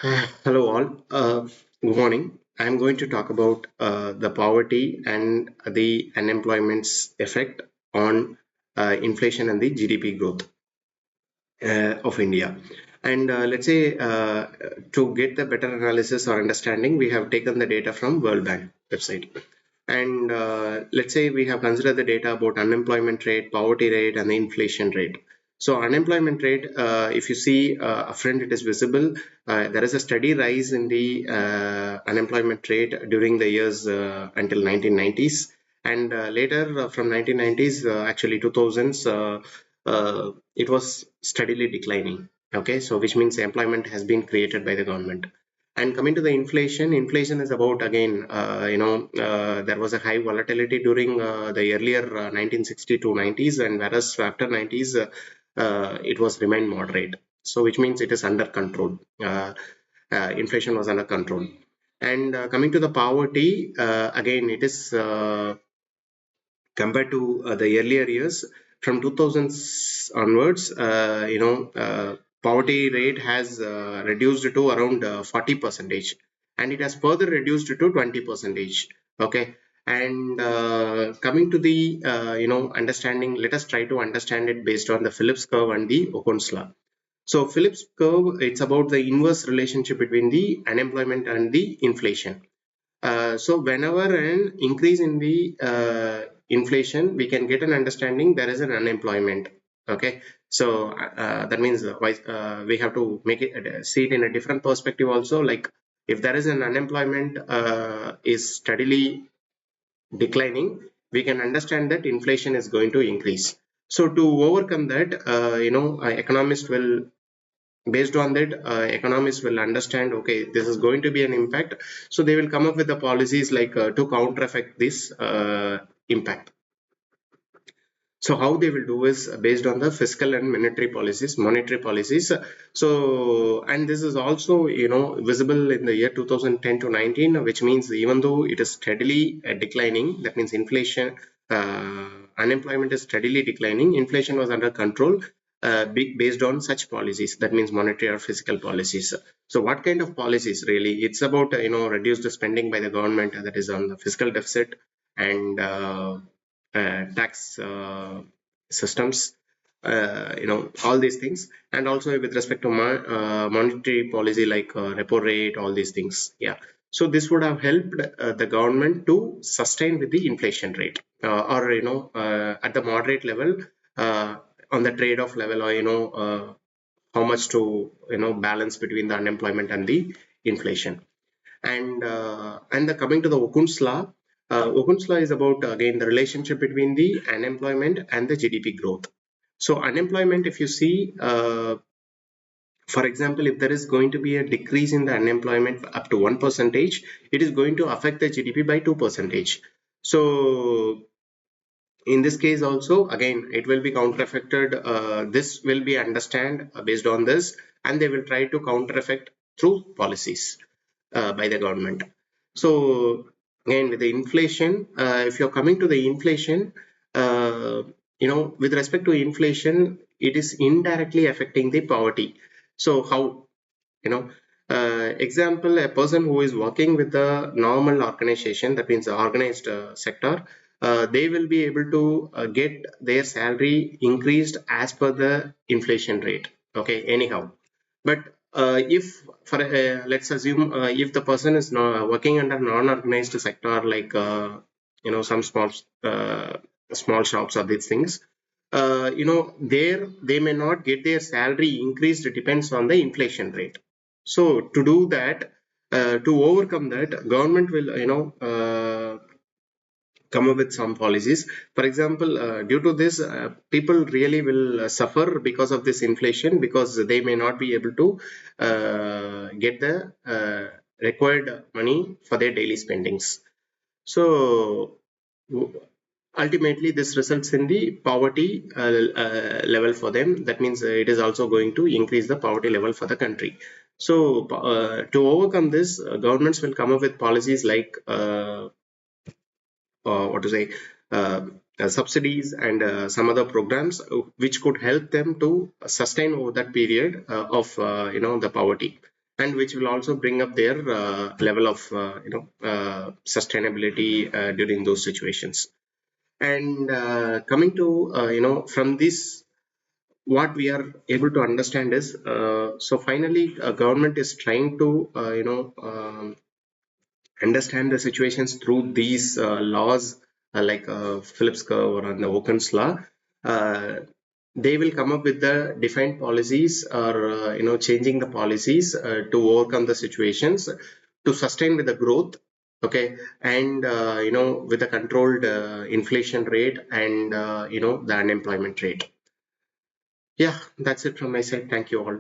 Hello all. Good morning. I'm going to talk about the poverty and the unemployment's effect on inflation and the GDP growth of India. And let's say to get the better analysis or understanding, we have taken the data from World Bank website. And let's say we have considered the data about unemployment rate, poverty rate, and the inflation rate. So unemployment rate, if you see upfront, it is visible. There is a steady rise in the unemployment rate during the years until 1990s, and later from 1990s, actually 2000s, it was steadily declining. Okay, so which means employment has been created by the government. And coming to the inflation, inflation is about again, there was a high volatility during the earlier 1960 to 90s, and whereas after 90s, it was remained moderate. So which means it is under control. Inflation was under control. And coming to the poverty, again, it is compared to the earlier years from 2000s onwards, poverty rate has reduced to around 40 percentage, and it has further reduced to 20 percentage. Okay. And coming to the understanding, let us try to understand it based on the Phillips curve and the Okun's law. So Phillips curve, it's about the inverse relationship between the unemployment and the inflation. So whenever an increase in the inflation, we can get an understanding there is an unemployment. Okay, so that means we have to make it see it in a different perspective also. Like if there is an unemployment is steadily declining, we can understand that inflation is going to increase. So to overcome that, economists will, based on that, economists will understand, okay, this is going to be an impact, so they will come up with the policies like to counter effect this impact. So how they will do is based on the fiscal and monetary policies. So, and this is also visible in the year 2010 to 19, which means even though it is steadily declining, that means inflation, unemployment is steadily declining, inflation was under control, based on such policies, that means monetary or fiscal policies. So what kind of policies? Really, it's about reduce the spending by the government, that is on the fiscal deficit, and tax systems, all these things, and also with respect to monetary policy like repo rate, all these things. Yeah. So this would have helped the government to sustain with the inflation rate, or at the moderate level, on the trade-off level, or how much to balance between the unemployment and the inflation. And the coming to the Okun's law, Okun's law is about again the relationship between the unemployment and the GDP growth. So unemployment, if you see, for example, if there is going to be a decrease in the unemployment up to 1%, it is going to affect the GDP by 2%. So in this case also, again, it will be counter affected. This will be understand based on this, and they will try to counter effect through policies by the government. So again, with the inflation, if you're coming to the inflation, with respect to inflation, it is indirectly affecting the poverty. So how, example, a person who is working with the normal organization, that means the organized sector, they will be able to get their salary increased as per the inflation rate. Okay, anyhow. But if for let's assume if the person is working under non-organized sector, like some small shops or these things, there they may not get their salary increased. It depends on the inflation rate. So to do that, to overcome that, government will come up with some policies. For example, due to this, people really will suffer because of this inflation, because they may not be able to get the required money for their daily spendings. So ultimately, this results in the poverty level for them. That means it is also going to increase the poverty level for the country. So to overcome this, governments will come up with policies like what to say, subsidies and some other programs which could help them to sustain over that period of the poverty. and which will also bring up their level of sustainability during those situations. And coming to from this, what we are able to understand is, so finally government is trying to understand the situations through these laws, like Phillips curve or on the Okun's law. uh, they will come up with the defined policies, or changing the policies to overcome the situations, to sustain with the growth. Okay. And with a controlled inflation rate, and the unemployment rate. Yeah, that's it from my side. Thank you all.